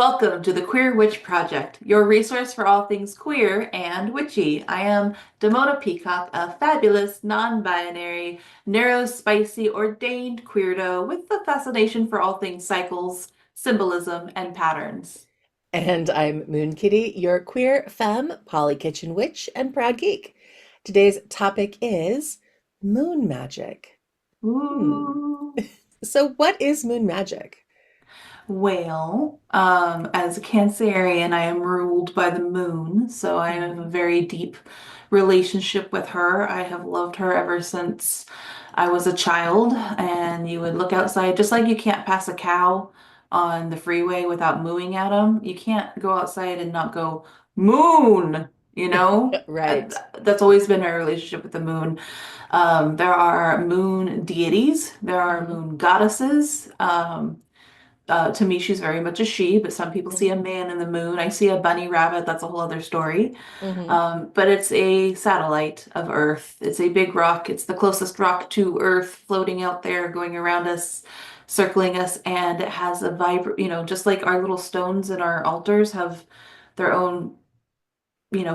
Welcome to the Queer Witch Project, your resource for all things queer and witchy. I am Damona Peacock, a fabulous, non-binary, spicy, ordained queerdo with a fascination for all things cycles, symbolism, and patterns. And I'm Moonkittee, your queer femme, poly kitchen witch, and proud geek. Today's topic is moon magic. Hmm. Ooh. So, what is moon magic? Well, as a Cancerian, I am ruled by the moon, so I have a Mhm. very deep relationship with her. I have loved her ever since I was a child, and you would look outside, just like you can't pass a cow on the freeway without mooing at them. You can't go outside and not go, moon, you know? Right. That's always been my relationship with the moon. There are moon deities, there are Hmm. moon goddesses. To me, she's very much a she, but some people see a Hmm. man in the moon. I see a bunny rabbit. That's a whole other story. Hmm. But it's a satellite of Earth. It's a big rock. It's the closest rock to Earth floating out there, going around us, circling us. And it has a just like our little stones in our altars have their own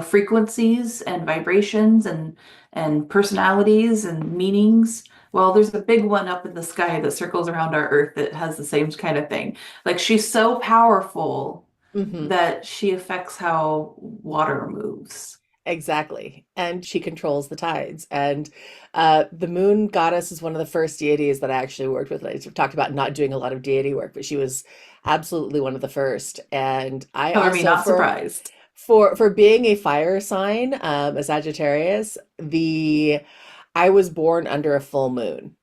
frequencies and vibrations and personalities and meanings. Well, there's a big one up in the sky that circles around our Earth that has the same kind of thing. Like she's so powerful Hmm. that she affects how water moves. Exactly. And she controls the tides. And the moon goddess is one of the first deities that I actually worked with. I talked about not doing a lot of deity work, but she was absolutely one of the first. And I Color me also, not for surprised. For being a fire sign, a Sagittarius, the I was born under a full moon.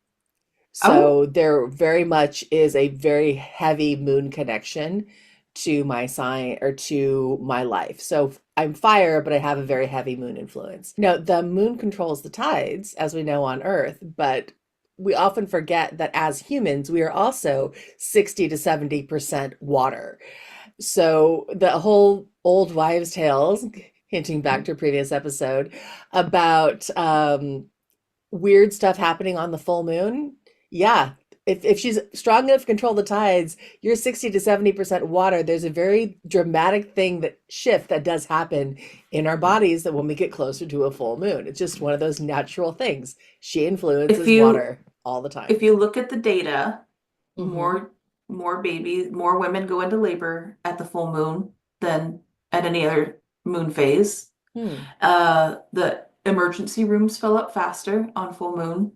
Oh, So there very much is a very heavy moon connection to my sign or to my life. So I'm fire, but I have a very heavy moon influence. Now, the moon controls the tides, as we know on Earth, but we often forget that as humans, we are also 60 to 70% water. So the whole old wives' tales, hinting back to a previous episode, about weird stuff happening on the full moon. Yeah, if she's strong enough to control the tides, you're 60 to 70% water. There's a very dramatic thing that shift that does happen in our bodies that when we get closer to a full moon. It's just one of those natural things. She if influences you water all the time. if you look at the data, Hmm. more women go into labor at the full moon than at any other moon phase. Hmm. The emergency rooms fill up faster on full moon.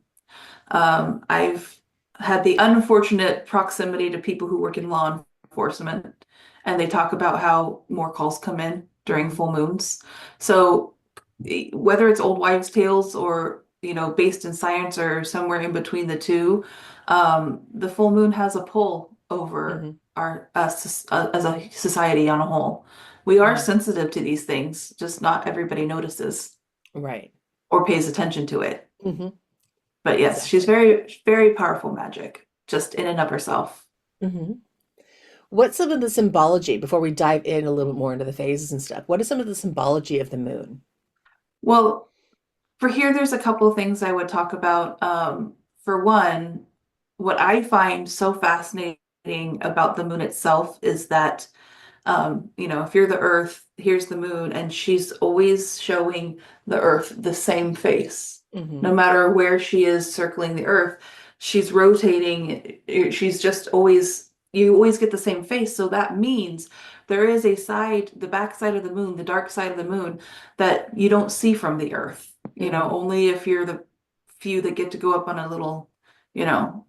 I've had the unfortunate proximity to people who work in law enforcement, and they talk about how more calls come in during Hmm. full moons. So whether it's old wives' tales or based in science or somewhere in between the two, the full moon has a pull over Hmm. our us as a society on a whole. We are Hmm. sensitive to these things, just not everybody notices Right. or pays attention to it. Hmm. But yes, she's Exactly. very, very powerful magic, just in and of herself. Hmm. What's some of the symbology before we dive in a little bit more into the phases and stuff? What is some of the symbology of the moon? Well, for here, there's a couple of things I would talk about. For one, what I find so fascinating about the moon itself is that, if you're the Earth, here's the moon, and she's always showing the Earth the same face. No Hmm. matter where she is circling the Earth, she's rotating. She's just always, you always get the same face. So that means there is a side, the back side of the moon, the dark side of the moon, that you don't see from the Earth. Hmm. Only if you're the few that get to go up on a little,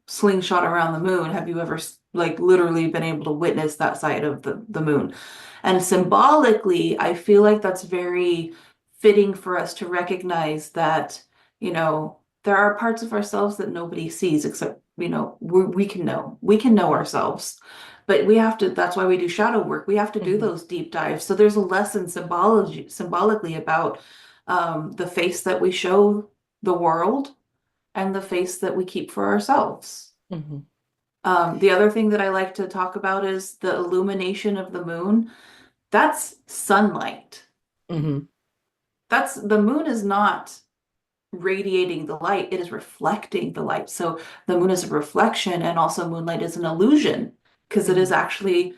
slingshot around the moon have you ever like literally been able to witness that side of the moon. And symbolically, I feel like that's very fitting for us to recognize that, there are parts of ourselves that nobody sees except, we can know ourselves. But we have to, that's why we do shadow work. We have to do Hmm. those deep dives. So there's a lesson symbolically about the face that we show the world and the face that we keep for ourselves. Hmm. The other thing that I like to talk about is the illumination of the moon. That's sunlight. Hmm. That's the moon is not radiating the light, it is reflecting the light. So the moon is a reflection, and also moonlight is an illusion because it is Hmm. actually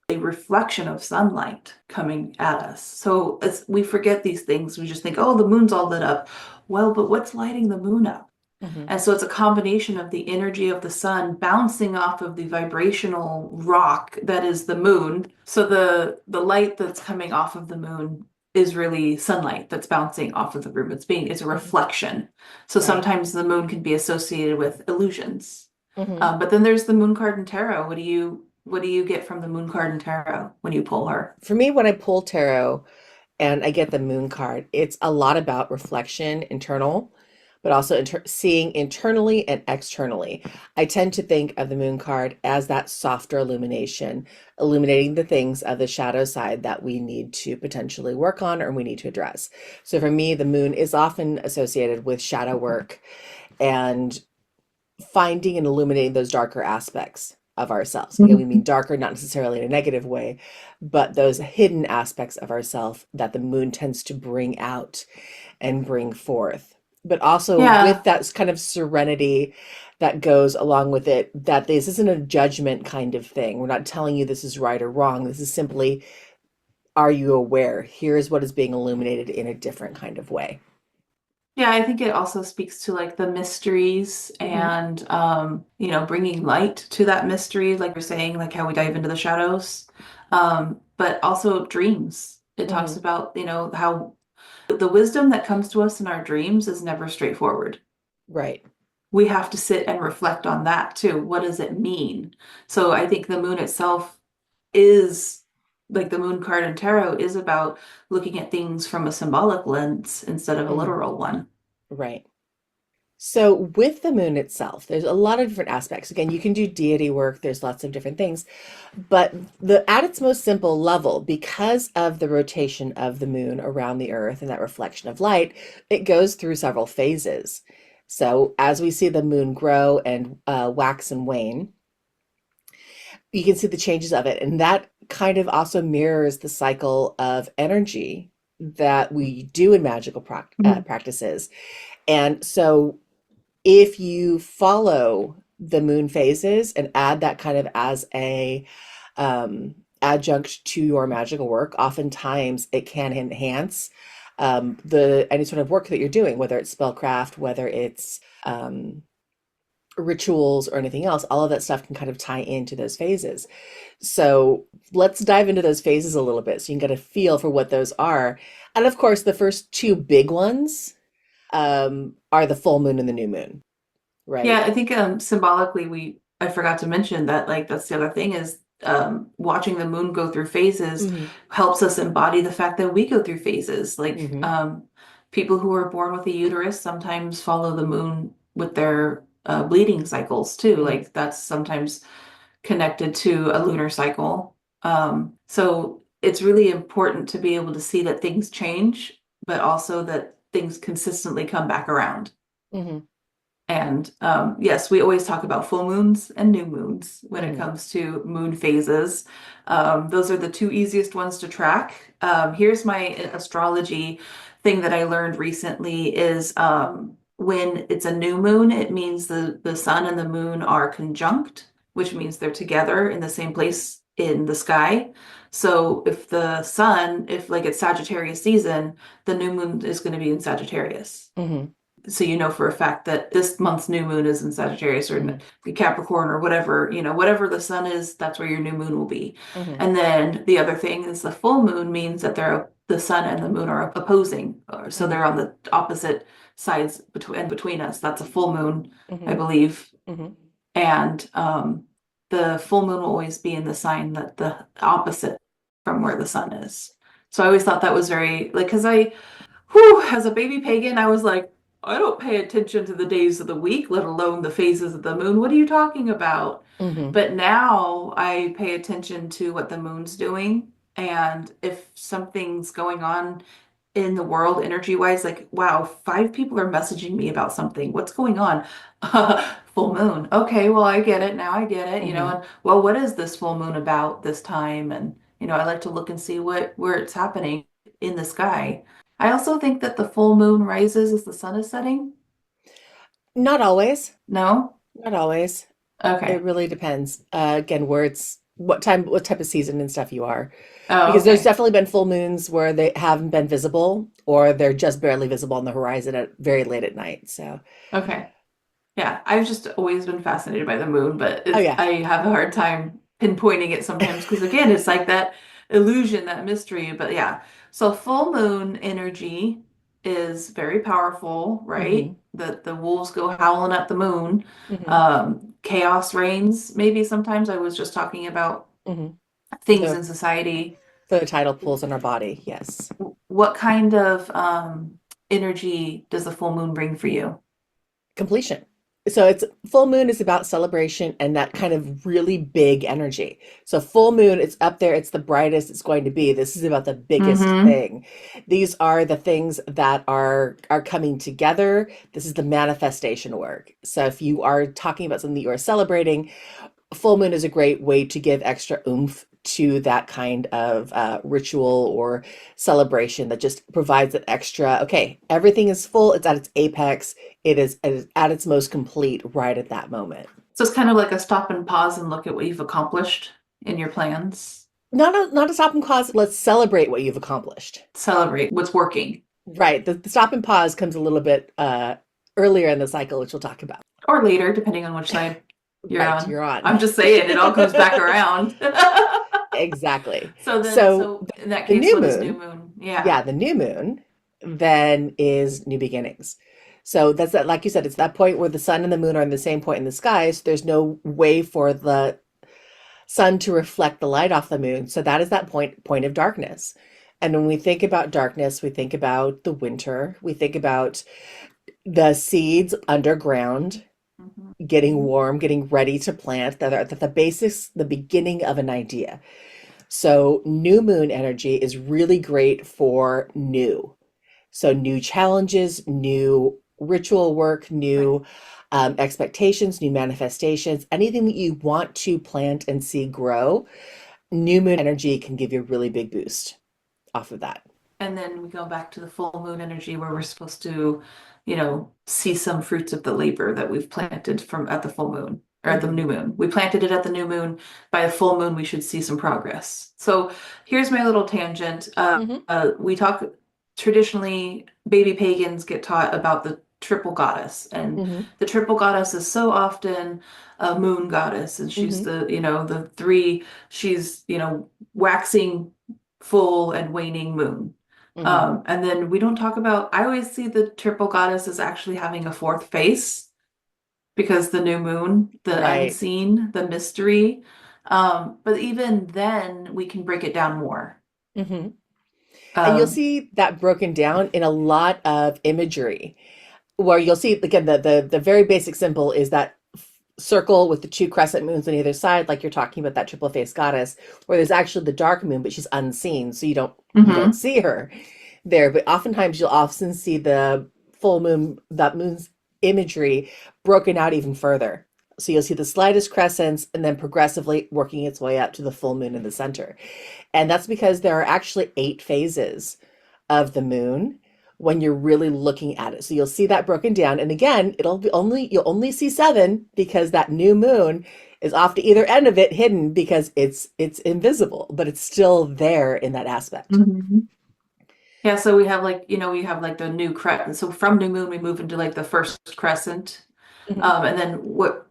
a reflection of sunlight coming at us. So we forget these things. We just think, oh, the moon's all lit up. Well, but what's lighting the moon up? Hmm. And so it's a combination of the energy of the sun bouncing off of the vibrational rock that is the moon. So the light that's coming off of the moon is really sunlight that's bouncing off of the room. It's a Hmm. reflection. So Right. sometimes the moon can be associated with illusions. Hmm. But then there's the moon card and tarot. What do you get from the moon card and tarot when you pull her? For me, when I pull tarot and I get the moon card, it's a lot about reflection, internal, but also seeing internally and externally. I tend to think of the moon card as that softer illumination, illuminating the things of the shadow side that we need to potentially work on or we need to address. So for me, the moon is often associated with shadow work and finding and illuminating those darker aspects of ourselves. Again, we mean darker, not necessarily in a negative way, but those hidden aspects of ourselves that the moon tends to bring out and bring forth. But also with Yeah. that kind of serenity that goes along with it, that this isn't a judgment kind of thing. We're not telling you this is right or wrong. This is simply, are you aware? Here's what is being illuminated in a different kind of way. Yeah, I think it also speaks to like the mysteries Hmm. and bringing light to that mystery, like you're saying, like how we dive into the shadows. But also dreams. It talks Hmm. about, how the wisdom that comes to us in our dreams is never straightforward. Right. We have to sit and reflect on that too. What does it mean? So I think the moon itself is like the moon card and tarot is about looking at things from a symbolic lens instead of a Hmm. literal one. Right. So with the moon itself, there's a lot of different aspects. Again, you can do deity work, there's lots of different things. But the at its most simple level, because of the rotation of the moon around the earth and that reflection of light, it goes through several phases. So as we see the moon grow and wax and wane, you can see the changes of it. And that kind of also mirrors the cycle of energy that we do in magical Mhm. practices. And so if you follow the moon phases and add that kind of as a adjunct to your magical work, oftentimes it can enhance the any sort of work that you're doing, whether it's spellcraft, whether it's rituals or anything else. All of that stuff can kind of tie into those phases. So let's dive into those phases a little bit so you can get a feel for what those are. And of course, the first two big ones are the full moon and the new moon, Yeah, right? I think symbolically I forgot to mention that like that's the other thing is watching the moon go through phases Hmm. helps us embody the fact that we go through phases. Like Hmm. people who are born with a uterus sometimes follow the moon with their bleeding cycles too. Hmm. Like that's sometimes connected to a lunar cycle. So it's really important to be able to see that things change, but also that things consistently come back around. Hmm. And yes, we always talk about full moons and new moons when it Hmm. comes to moon phases. Those are the two easiest ones to track. Here's my astrology thing that I learned recently is when it's a new moon, it means the sun and the moon are conjunct, which means they're together in the same place in the sky. So if like it's Sagittarius season, the new moon is going to be in Sagittarius, Hmm. so you know for a fact that this month's new moon is in Sagittarius or Hmm. Capricorn or whatever, whatever the sun is, that's where your new moon will be. Hmm. And then the other thing is the full moon means that the sun and the moon are opposing, or so Hmm. they're on the opposite sides between us. That's a full moon, I Hmm. believe. Hmm. And the full moon will always be in the sign that the opposite from where the sun is. So I always thought that was very like because as a baby pagan, I was like, I don't pay attention to the days of the week, let alone the phases of the moon. What are you talking about? Hmm. But now I pay attention to what the moon's doing. And if something's going on in the world energy wise, like, wow, five people are messaging me about something. What's going on? Full moon. Okay, well, I get it. Now I get it. Hmm. And well, what is this full moon about this time? And, I like to look and see where it's happening in the sky. I also think that the full moon rises as the sun is setting. Not always. No? Not always. It Okay. really depends. Again, where it's what type of season and stuff you are. Oh, Because there's okay. definitely been full moons where they haven't been visible or they're just barely visible on the horizon at very late at night. So, Okay. Yeah, I've just always been fascinated by the moon, but oh it's yeah. I have a hard time pinpointing it sometimes because again, it's like that illusion, that mystery. But yeah, so full moon energy is very powerful, hmm right? The wolves go howling at the moon. hmm Chaos reigns. Maybe sometimes I was just talking about hmm things The in society. the tidal pulls in our body. Yes. What kind of energy does the full moon bring for you? Completion. So it's full moon is about celebration and that kind of really big energy. So full moon, it's up there, it's the brightest it's going to be. This is about the biggest Mm-hmm. thing. These are the things that are coming together. This is the manifestation work. So if you are talking about something that you are celebrating, full moon is a great way to give extra oomph to that kind of ritual or celebration that just provides that extra. Okay, everything is full, it's at its apex, it is at its most complete right at that moment. So it's kind of like a stop and pause and look at what you've accomplished in your plans. Not a stop and pause. Let's celebrate what you've accomplished. Celebrate what's working. Right. The stop and pause comes a little bit earlier in the cycle, which we'll talk about. Or later, depending on which side you're Right, on. you're on. I'm just saying, it all comes back around. Exactly. So then, So so in that the case, new what is new moon, moon? Yeah. yeah, the new moon then is new beginnings. So that's that, like you said, it's that point where the sun and the moon are in the same point in the sky. So there's no way for the sun to reflect the light off the moon. So that is that point of darkness. And when we think about darkness, we think about the winter. We think about the seeds underground, Mhm. getting warm, getting ready to plant, that are the basics, the beginning of an idea. So new moon energy is really great for new. So new challenges, new ritual work, Right. new expectations, new manifestations, anything that you want to plant and see grow, new moon energy can give you a really big boost off of that. And then we go back to the full moon energy where we're supposed to, see some fruits of the labor that we've planted from at the full moon or at the hmm new moon. We planted it at the new moon. By the full moon, we should see some progress. So here's my little tangent. hmm We talk traditionally, baby pagans get taught about the triple goddess, and hmm the triple goddess is so often a moon goddess, and she's hmm the three, she's, waxing full and waning moon. hmm And then we don't talk about, I always see the triple goddess as actually having a fourth face because the new moon, the Right. unseen, the mystery. But even then, we can break it down more. hmm And you'll Um, see that broken down in a lot of imagery, where you'll see again the very basic symbol is that circle with the two crescent moons on either side, like you're talking about that triple face goddess, where there's actually the dark moon, but she's unseen, so you don't mhm. see her there. But oftentimes you'll often see the full moon, that moon's imagery broken out even further. So you'll see the slightest crescents and then progressively working its way up to the full moon in the center. And that's because there are actually 8 phases of the moon when you're really looking at it. So you'll see that broken down. And again, you'll only see 7 because that new moon is off to either end of it hidden because it's invisible, but it's still there in that aspect. Mhm. Yeah, so we have like, we have like the new crescent. So from new moon, we move into like the first crescent. Mhm. And then what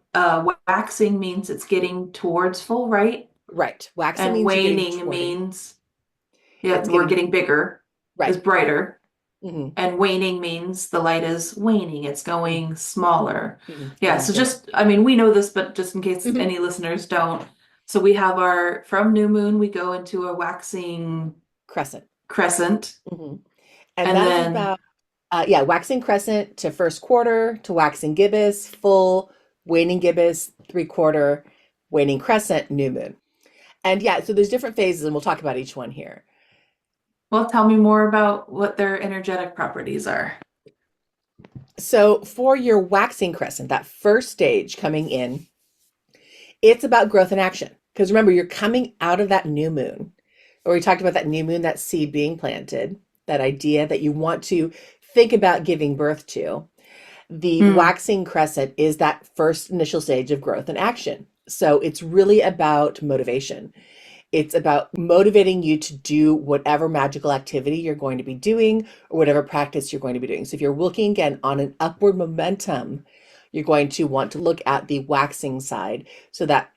waxing means it's getting towards full, right? Right. Waxing And means you're getting waning toward means, yeah, it's we're getting getting bigger, is right. brighter. hmm And waning means the light is waning, it's going smaller. Yeah, Getting so dimmer. just, I mean, we know this, but just in case hmm any listeners don't. So we have from new moon, we go into a waxing Crescent. crescent. hmm And And that is then, about yeah, waxing crescent to first quarter to waxing gibbous, full, waning gibbous, 3/4, waning crescent, new moon. And yeah, so there's different phases, and we'll talk about each one here. well, tell me more about what their energetic properties are. So for your waxing crescent, that first stage coming in, it's about growth and action. Because remember, you're coming out of that new moon, or we talked about that new moon, that seed being planted, that idea that you want to think about giving birth to. The Hmm. waxing crescent is that first initial stage of growth and action. So it's really about motivation. It's about motivating you to do whatever magical activity you're going to be doing or whatever practice you're going to be doing. So if you're looking again on an upward momentum, you're going to want to look at the waxing side. So that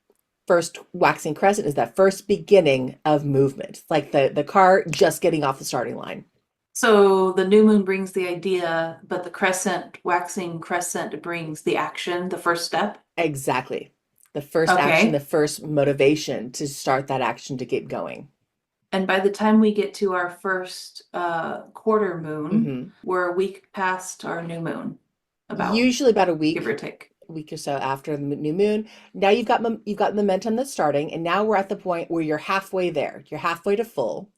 first waxing crescent is that first beginning of movement, like the car just getting off the starting line. So the new moon brings the idea, but the crescent, waxing crescent brings the action, the first step. Exactly. The first action, the Okay. first motivation to start that action to get going. And by the time we get to our first quarter moon, Hmm. we're a week past our new moon, about Usually about a give or week, take. week or so after the new moon. Now you've got momentum that's starting, and now we're at the point where you're halfway there. You're halfway to full.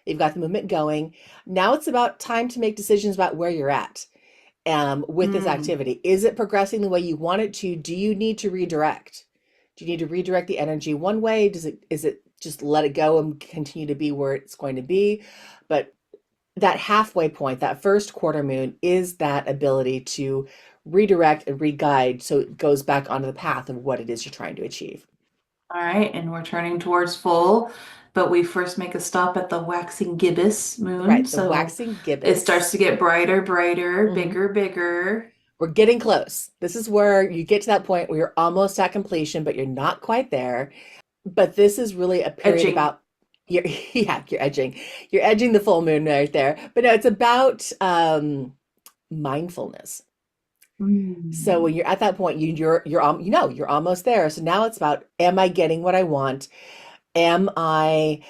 You've got the movement going. Now it's about time to make decisions about where you're at with this Hmm. activity. Is it progressing the way you want it to? Do you need to redirect? Do you need to redirect the energy one way? Is it just let it go and continue to be where it's going to be? But that halfway point, that first quarter moon, is that ability to redirect and re-guide so it goes back onto the path of what it is you're trying to achieve. All right, and we're turning towards full, but we first make a stop at the waxing gibbous moon. Right, the So waxing it starts gibbous. to get brighter, brighter, Hmm. bigger, bigger, We're getting close. This is where you get to that point where you're almost at completion, but you're not quite there. But this is really a period edging. about you're yeah, you're edging. You're edging the full moon right there. But no, it's about mindfulness. So Mm. when you're at that point, you're almost there. So now it's about, am I getting what I want? Am I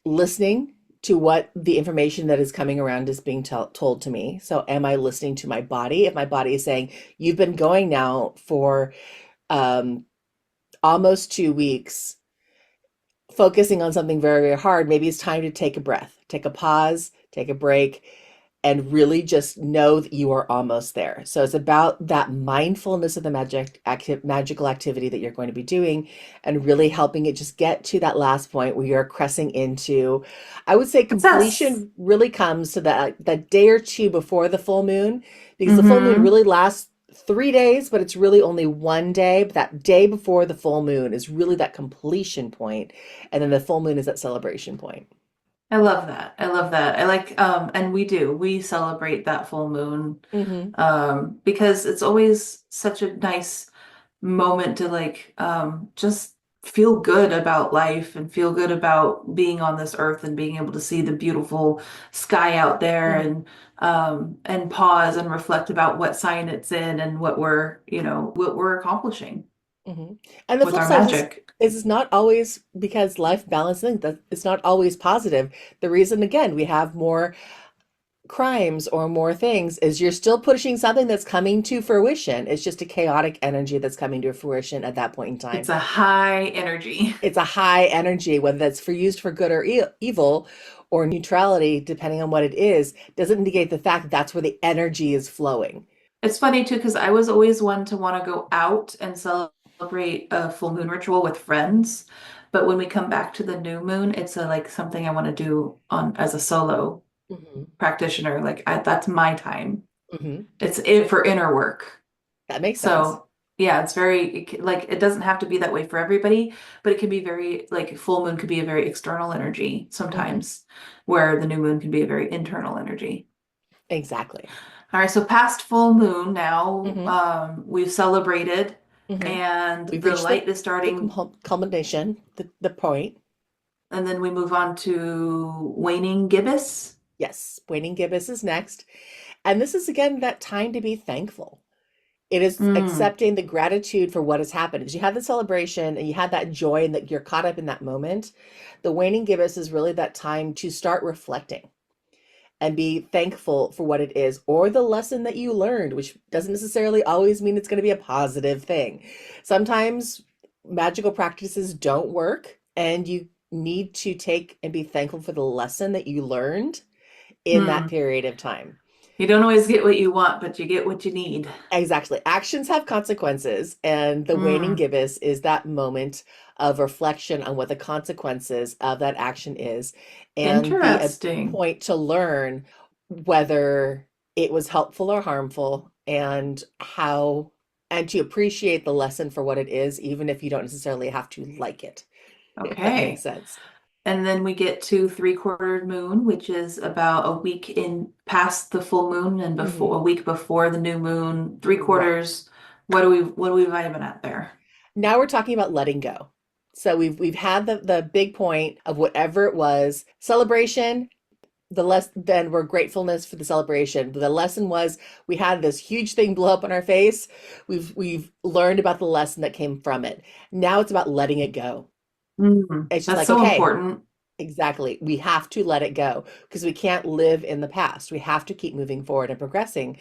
listening to what the information that is coming around is being told to me? So am I listening to my body? If my body is saying, you've been going now for um, almost 2 weeks, focusing on something very, very hard, maybe it's time to take a breath, take a pause, take a break, and really just know that you are almost there. So it's about that mindfulness of the magical activity that you're going to be doing and really helping it just get to that last point where you're cressing into, I would say Success. completion really comes to that day or two before the full moon, because the full moon Mm-hmm. really lasts 3 days, but it's really only one day. But that day before the full moon is really that completion point, and then the full moon is that celebration point. I love that. I love that. I like, and we celebrate that full moon, Hmm. because it's always such a nice moment to like, just feel good about life and feel good about being on this earth and being able to see the beautiful sky out there Hmm. and pause and reflect about what sign it's in and what we're accomplishing Hmm. And the with flip our side is magic. it's not always because life balance thing that it's not always positive. The reason again we have more crimes or more things is you're still pushing something that's coming to fruition. It's just a chaotic energy that's coming to fruition at that point in It's time. a high energy. It's a high energy, whether that's for used for good or evil or neutrality, depending on what it is, doesn't negate the fact that that's where the energy is flowing. It's funny too, because I was always one to want to go out and celebrate a full moon ritual with friends. But when we come back to the new moon, it's like something I want to do on as a solo Hmm. practitioner. That's my time. Hmm. It's it for inner work. That makes sense. So yeah, like it doesn't have to be that way for everybody, but it can be very like full moon could be a very external energy Hmm. sometimes, where the new moon can be a very internal energy. Exactly. All right, so past full moon now, Hmm. we've celebrated Hmm. and We've the reached light is the starting, culmination, the point. and then we move on to waning gibbous. Yes, waning gibbous is next. And this is again that time to be thankful. It is Mm, accepting the gratitude for what has happened. Because you had the celebration and you had that joy and that you're caught up in that moment. The waning gibbous is really that time to start reflecting and be thankful for what it is or the lesson that you learned, which doesn't necessarily always mean it's going to be a positive thing. Sometimes magical practices don't work and you need to take and be thankful for the lesson that you learned in that hmm. period of time. You don't always get what you want, but you get what you need. Exactly. Actions have consequences, and the waning Mm, gibbous is that moment of reflection on what the consequences of that action is, and the interesting. point to learn whether it was helpful or harmful, and how. and to appreciate the lesson for what it is, even if you don't necessarily have to like it, if that makes Okay. sense. And then we get to three-quarter moon, which is about a week in past the full moon and before Hmm. a week before the new moon. Three Right. quarters. What are we vibing at there? Now we're talking about letting go. So we've had the big point of whatever it was, celebration, the less then we're gratefulness for the celebration. The lesson was we had this huge thing blow up on our face. We've learned about the lesson that came from it. Now it's about letting it go. It's just That's like, so okay, important. exactly. We have to let it go because we can't live in the past. We have to keep moving forward and progressing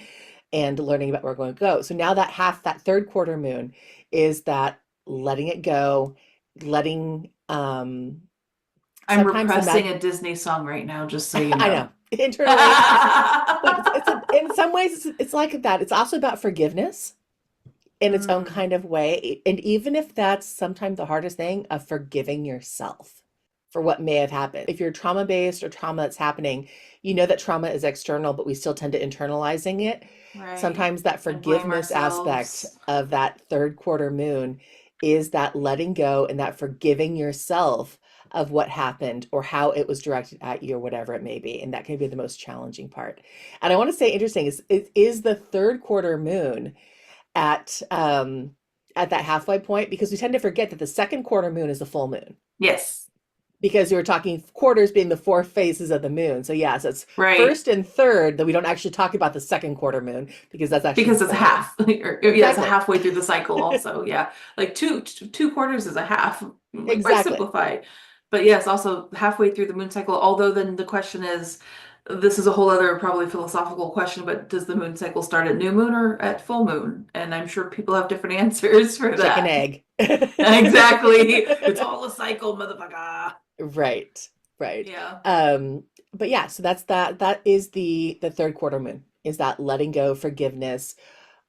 and learning about where we're going to go. So now that third quarter moon is that letting it go, letting I'm sometimes the repressing mag a Disney song right now, just so you I know know. internally, but in some ways it's like that. It's also about forgiveness in its own Mm, kind of way. And even if that's sometimes the hardest thing of forgiving yourself for what may have happened. If you're trauma based or trauma that's happening, you know that trauma is external, but we still tend to internalizing it. right. Sometimes that And blame forgiveness aspect ourselves. of that third quarter moon is that letting go and that forgiving yourself of what happened or how it was directed at you or whatever it may be. And that can be the most challenging part. And I want to say interesting is it is the third quarter moon at that halfway point because we tend to forget that the second quarter moon is the full moon Yes, because you were talking quarters being the four phases of the moon. So yes, it's right. first and third that we don't actually talk about the second quarter moon because that's actually the Because it's a full moon. half. Yeah, it's a Exactly. halfway through the cycle also. Yeah. Like two quarters is a half. Like by Exactly. simplify. But yes, also halfway through the moon cycle, although then the question is, this is a whole other probably philosophical question, but does the moon cycle start at new moon or at full moon? And I'm sure people have different answers for Chicken that. egg. Exactly. It's all a cycle, motherfucker. Right. Right. Yeah. But yeah, so that is the third quarter moon is that letting go, forgiveness,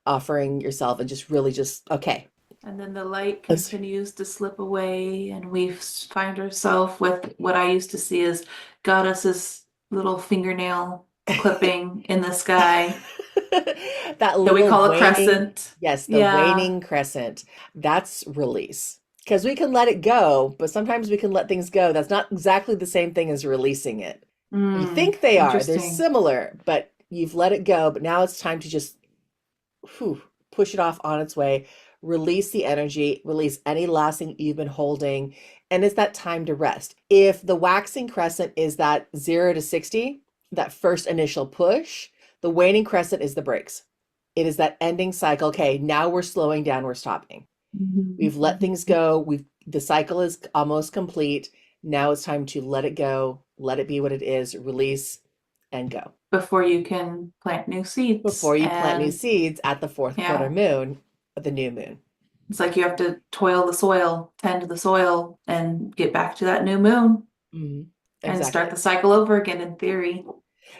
offering yourself and just really just okay. And then the light Let's continues to slip away, and we find ourselves with what I used to see as goddess's little fingernail clipping in the sky that that we little call a waning, crescent. yes, the Yeah. waning crescent. That's release. Because we can let it go, but sometimes we can let things go. That's not exactly the same thing as releasing it. You think they are, they're Interesting. similar, but you've let it go. But now it's time to just whew, push it off on its way, release the energy, release any last thing you've been holding. And it's that time to rest. If the waxing crescent is that 0 to 60, that first initial push, the waning crescent is the brakes. It is that ending cycle. Okay, now we're slowing down, we're stopping. We've let things go. The cycle is almost complete. Now it's time to let it go, let it be what it is, release and go Before you can plant new seeds. before you plant new And seeds at the fourth quarter yeah, moon, the new moon. it's like you have to toil the soil, tend to the soil, and get back to that new moon Mhm. and start Exactly. the cycle over again in theory.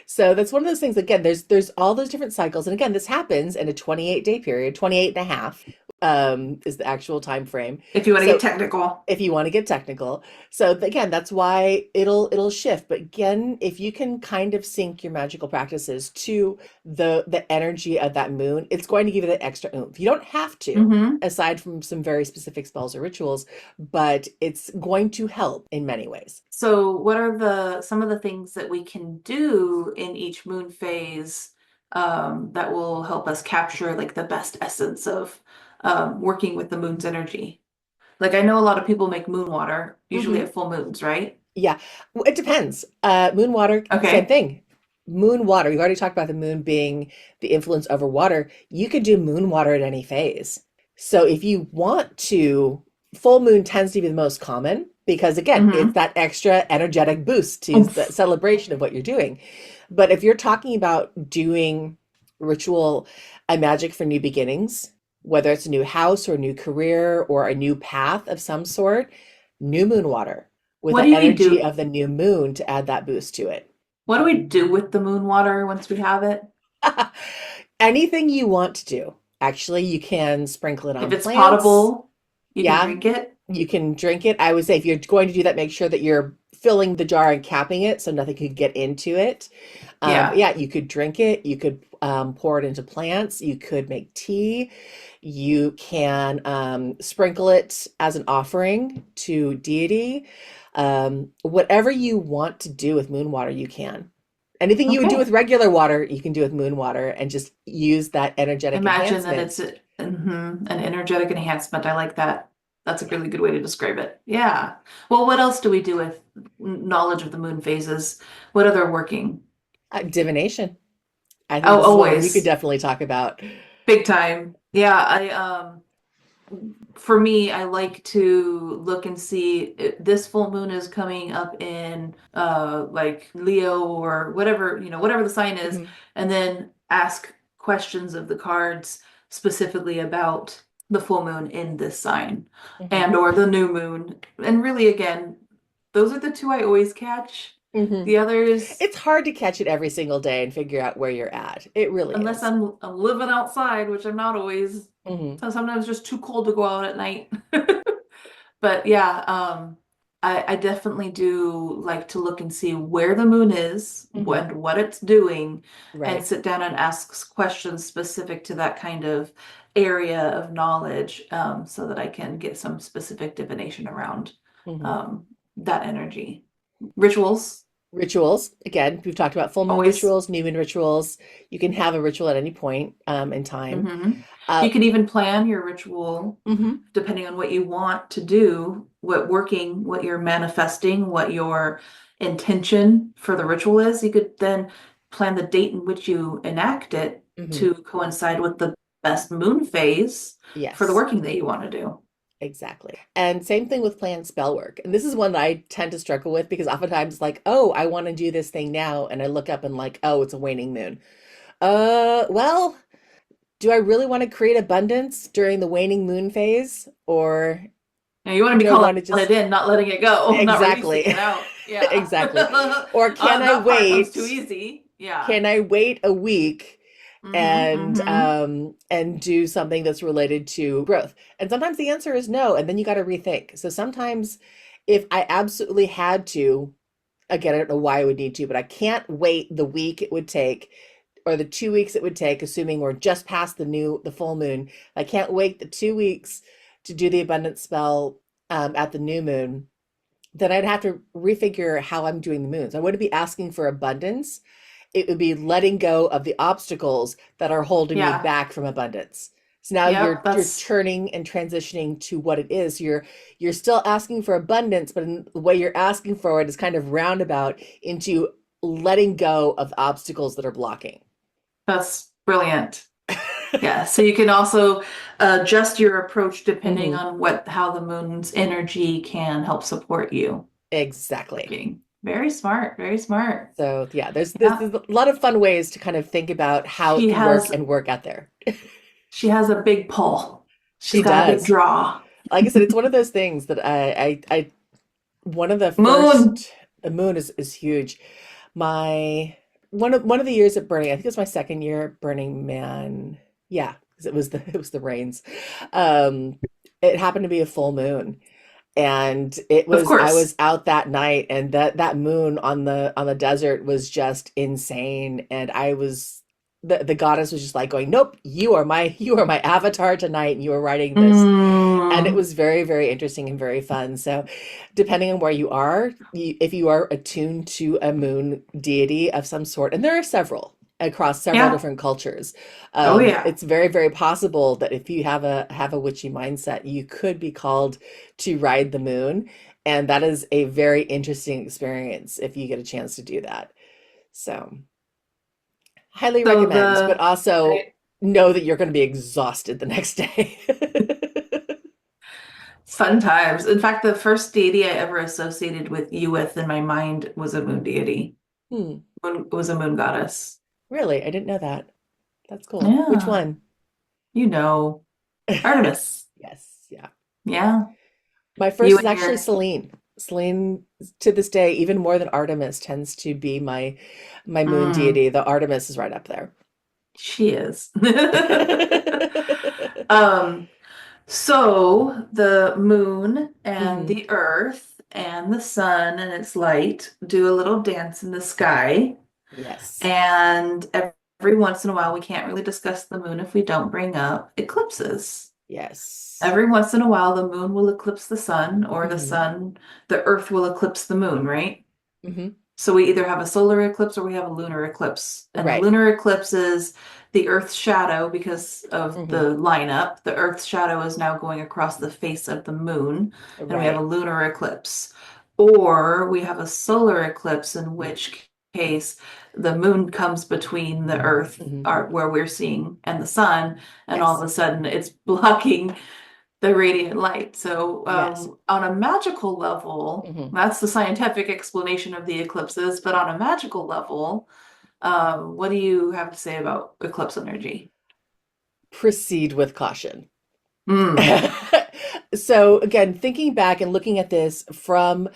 So that's one of those things. Again, there's all those different cycles, and again, this happens in a 28-day period. 28 and a half is the actual time frame. If you want to get So technical. if you want to get technical. So again, that's why it'll shift. But again, if you can kind of sync your magical practices to the energy of that moon, it's going to give you that extra oomph. You don't have to, Hmm. aside from some very specific spells or rituals, but it's going to help in many ways. So, what are the some of the things that we can do in each moon phase that will help us capture like the best essence of working with the moon's energy? Like I know a lot of people make moon water, usually Hmm. at full moons, right? Yeah, it depends. Moon water, same Okay. thing. Moon water, we've already talked about the moon being the influence over water. You could do moon water at any phase. So if you want to, full moon tends to be the most common because again, it's Mm-hmm. that extra energetic boost to the Oomph. celebration of what you're doing. But if you're talking about doing ritual and magic for new beginnings, whether it's a new house or a new career or a new path of some sort, new moon water with What the do we energy do? of the new moon to add that boost to it. What do we do with the moon water once we have it? Anything you want to do. Actually, you can sprinkle it If on it's plants. potable, you can Yeah, drink it. you can drink it. I would say if you're going to do that, make sure that you're filling the jar and capping it so nothing could get into it. But Yeah. yeah, you could drink it. You could pour it into plants. You could make tea. You can sprinkle it as an offering to deity. Whatever you want to do with moon water, you can. Anything you would do with Okay. regular water, you can do with moon water and just use that energetic Imagine that enhancement. it's an energetic enhancement. I like that. That's a Yeah. really good way to describe it. Yeah. Well, what else do we do with knowledge of the moon phases? What other working? Divination. I think Oh, this is one we could always definitely talk about. big time. Yeah, for me, I like to look and see this full moon is coming up in like Leo or whatever, whatever the sign is, Mhm, and then ask questions of the cards specifically about the full moon in this sign mhm, and or the new moon. And really again, those are the two I always catch. mhm. The others, It's hard to catch it every single day and figure out where you're at. It really unless is. I'm living outside, which I'm not always, Hmm. so sometimes it's just too cold to go out at night. But yeah, I definitely do like to look and see where the moon is Hmm. and what it's doing, and Right. sit down and ask questions specific to that kind of area of knowledge, so that I can get some specific divination around Hmm. um, that energy. Rituals, Rituals. Again, we've talked about full moon always. rituals, new moon rituals. You can have a ritual at any point in time. hmm Uh, You can even plan your ritual mhm, depending on what you want to do, what you're manifesting, what your intention for the ritual is. You could then plan the date in which you enact it mhm. to coincide with the best moon phase for the Yes, working that you want to do. exactly. And same thing with planned spell work. And this is one that I tend to struggle with because oftentimes, like, oh, I want to do this thing now. And I look up and, like, oh, it's a waning moon. Well, do I really want to create abundance during the waning moon phase? Or Now you want to do be I calling want to it just in, not letting it go, not releasing exactly, it out. Yeah. exactly. Or That part comes too easy. Yeah. can I wait a week Mm-hmm. and do something that's related to growth? And sometimes the answer is no, and then you got to rethink. So sometimes if I absolutely had to, again, I don't know why I would need to, but I can't wait the week it would take or the 2 weeks it would take, assuming we're just past the full moon. I can't wait the 2 weeks to do the abundance spell at the new moon. Then I'd have to refigure how I'm doing the moons. I wouldn't be asking for abundance. It would be letting go of the obstacles that are holding me Yeah. back from abundance. So now Yep. you're That's turning and transitioning to what it is. You're still asking for abundance, but in the way you're asking for it is kind of roundabout into letting go of the obstacles that are blocking. that's brilliant. Yeah, so you can also adjust your approach depending Hmm. on how the moon's energy can help support you Exactly. working. Very smart, very smart. So yeah, Yeah. there's a lot of fun ways to kind of think about how it She can work has and work out there. she has a big pull. She's She got a big does. draw. Like I said, it's one of those things that one of the Moon. first, the moon is huge. My one of the years at Burning, I think it was my second year at Burning Man. Yeah, because it was the rains. Um, it happened to be a full moon, and Of I was course. out that night, and that moon on the desert was just insane, and I was the goddess was just like going, nope, you are my avatar tonight, and you are writing this. And it Mm, was very, very interesting and very fun. So, depending on where you are, if you are attuned to a moon deity of some sort, and there are several across several yeah. different cultures, Oh yeah. it's very, very possible that if you have a witchy mindset, you could be called to ride the moon, and that is a very interesting experience if you get a chance to do that. So, highly So recommend, but the also I, know that you're going to be exhausted the next day. fun times. In fact, the first deity I ever associated with you with in my mind was a moon deity. Hmm. Moon was a moon goddess. Really? I didn't know that. That's cool. Which Yeah. one? You know, Artemis. Yes, yeah. Yeah. My You first is and actually your, Selene. Selene, to this day, even more than Artemis, tends to be my moon mm, deity. The Artemis is right up there. she is. Um, so the moon and Hmm. the earth and the sun and its light do a little dance in the sky, Yes. and every once in a while, we can't really discuss the moon if we don't bring up eclipses. Yes. Every once in a while, the moon will eclipse the sun, or Hmm. the earth will eclipse the moon, right? Hmm. So we either have a solar eclipse or we have a lunar eclipse. And the Right. lunar eclipse is the Earth's shadow because of Hmm. the lineup. The Earth's shadow is now going across the face of the moon, and we have a Right. lunar eclipse. Or we have a solar eclipse, in which case the moon comes between the Earth, Hmm. where we're seeing, and the sun, and all of Yes. a sudden it's blocking the radiant light. So, Yes. on a magical level, Hmm. that's the scientific explanation of the eclipses, but on a magical level, what do you have to say about eclipse energy? Proceed with caution. Mm, So again, thinking back and looking at this from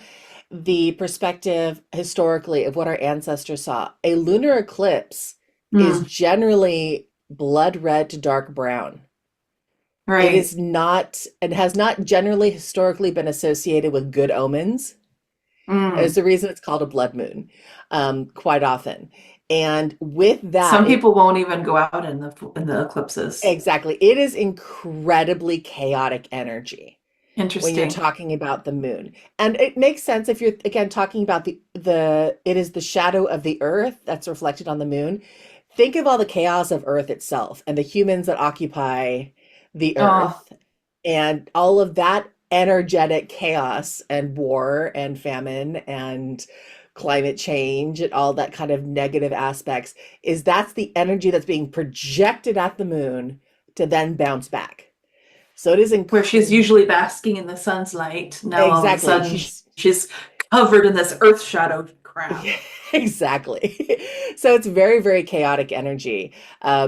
the perspective historically of what our ancestors saw, a lunar eclipse is mm, generally blood red to dark brown. It right. is not, and has not generally historically been associated with good omens. Is Mm. the reason it's called a blood moon, quite often. And with that, Some it people won't even go out in the eclipses. exactly, it is incredibly chaotic energy when you're Interesting. talking about the moon. And it makes sense if you're again talking about the it is the shadow of the earth that's reflected on the moon. Think of all the chaos of earth itself and the humans that occupy the Oh, earth and all of that energetic chaos and war and famine and climate change and all that kind of negative aspects is that's the energy that's being projected at the moon to then bounce back. So it is where she's usually basking in the sun's light. Now all of a exactly. sudden she's covered in this earth shadow crap. Yeah, exactly. So it's very, very chaotic energy.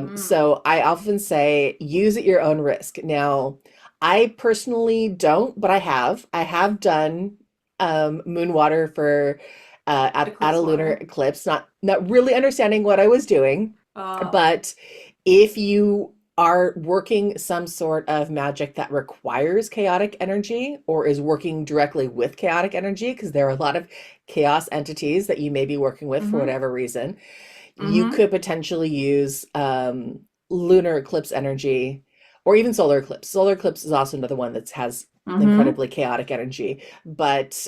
Mm. So I often say use at your own risk. Now, I personally don't, but I have. I have done moon water for at a Eclipse lunar water. eclipse, not really understanding what I was doing, Oh. but if you are working some sort of magic that requires chaotic energy or is working directly with chaotic energy, because there are a lot of chaos entities that you may be working with for Mm-hmm. whatever reason, you Mm-hmm. could potentially use lunar eclipse energy or even solar eclipse. Solar eclipse is also another one that has Mm-hmm. incredibly chaotic energy, but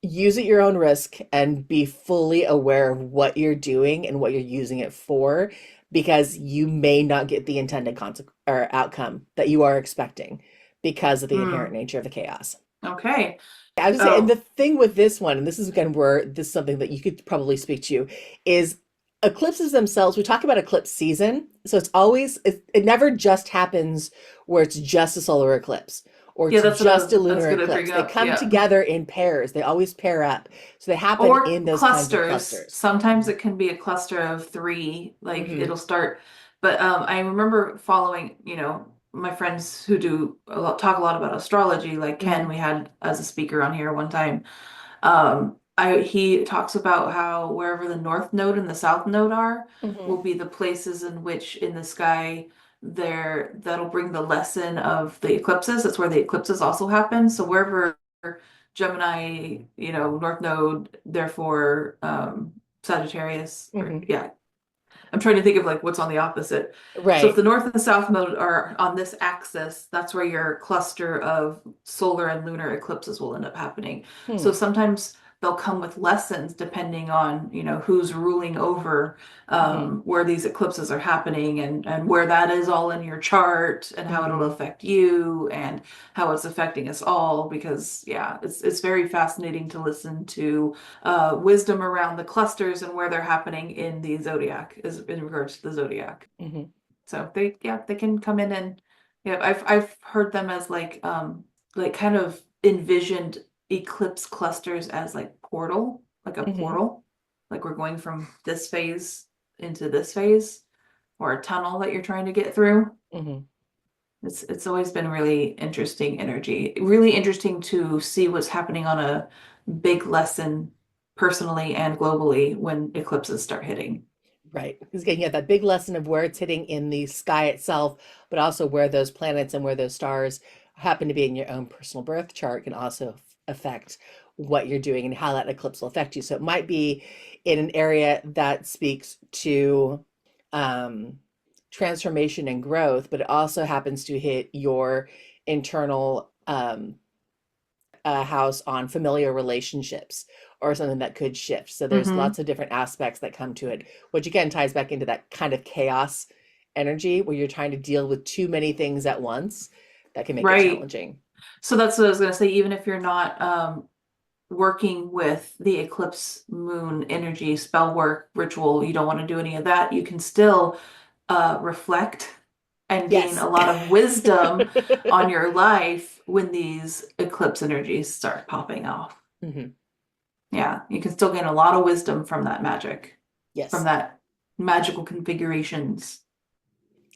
use at your own risk and be fully aware of what you're doing and what you're using it for, because you may not get the intended consequence or outcome that you are expecting because of the inherent Mm. nature of the chaos. Okay. I was gonna say, and the Oh, thing with this one, and this is again where this is something that you could probably speak to, is eclipses themselves. We talk about eclipse season, so it never just happens where it's just a solar eclipse or yeah, it's that's what just a I was lunar gonna bring eclipse. They up. come Yeah. together in pairs. They always pair up, so they happen Or in those kinds of clusters. clusters. Sometimes Hmm. it can be a cluster of three, like Hmm. it'll start. But I remember following, my friends who talk a lot about astrology, like Ken, Hmm. we had as a speaker on here one time. He talks about how wherever the north node and the south node are Hmm. will be the places in which in the sky that'll bring the lesson of the eclipses. That's where the eclipses also happen. So wherever Gemini, north node, therefore Sagittarius, or Hmm. yeah, I'm trying to think of like what's on the opposite. So if Right. the north and the south node are on this axis, that's where your cluster of solar and lunar eclipses will end up happening. So Hmm. sometimes they'll come with lessons depending on, who's ruling over Hmm. where these eclipses are happening and where that is all in your chart and how it'll Hmm. affect you and how it's affecting us all because yeah, it's very fascinating to listen to wisdom around the clusters and where they're happening in the zodiac is in regards to the zodiac. Hmm. So they can come in and yeah, I've heard them as like kind of envisioned eclipse clusters as like a Hmm. portal, like we're going from this phase into this phase or a tunnel that you're trying to get through. Hmm. It's always been really interesting energy. Really interesting to see what's happening on a big lesson personally and globally when eclipses start hitting. Right. Because again, you have that big lesson of where it's hitting in the sky itself, but also where those planets and where those stars happen to be in your own personal birth chart can also affect what you're doing and how that eclipse will affect you. So it might be in an area that speaks to um, transformation and growth, but it also happens to hit your internal house on familiar relationships or something that could shift. So there's Mm-hmm. lots of different aspects that come to it, which again ties back into that kind of chaos energy where you're trying to deal with too many things at once that can make it Right. challenging. So that's what I was gonna say. Even if you're not working with the eclipse moon energy, spell work, ritual, you don't want to do any of that, you can still reflect and gain Yes. a lot of wisdom on your life when these eclipse energies start popping off. Hmm. Yeah, you can still gain a lot of wisdom from that magic, from Yes. that magical configurations.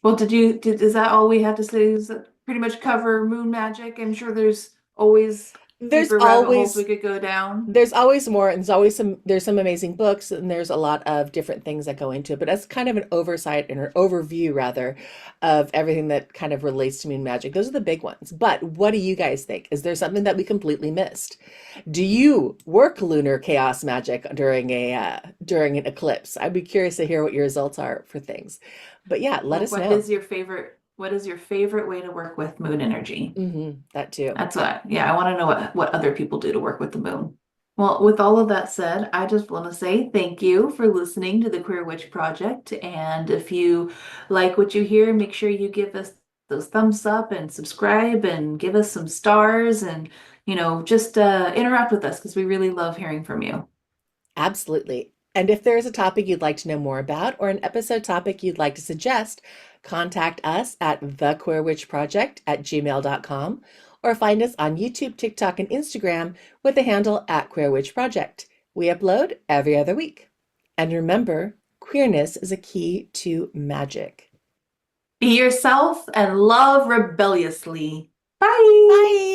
Well, is that all we had to say? Is that pretty much cover moon magic? I'm sure there's always There's deeper rabbit holes we always could go down. There's always more, and there's some amazing books, and there's a lot of different things that go into it. But that's kind of an oversight and an overview rather of everything that kind of relates to moon magic. Those are the big ones. But what do you guys think? Is there something that we completely missed? Do you work lunar chaos magic during an eclipse? I'd be curious to hear what your results are for things. But yeah, let Like, us know. what is your favorite way to work with moon energy? That too. That's yeah, I want to know what other people do to work with the moon. Well, with all of that said, I just want to say thank you for listening to the Queer Witch Project. And if you like what you hear, make sure you give us those thumbs up and subscribe and give us some stars and, just interact with us because we really love hearing from you. Absolutely. And if there is a topic you'd like to know more about or an episode topic you'd like to suggest, contact us at thequeerwitchproject@gmail.com or find us on YouTube, TikTok, and Instagram with the handle at Queer Witch Project. We upload every other week. And remember, queerness is a key to magic. Be yourself and love rebelliously. Bye. Bye!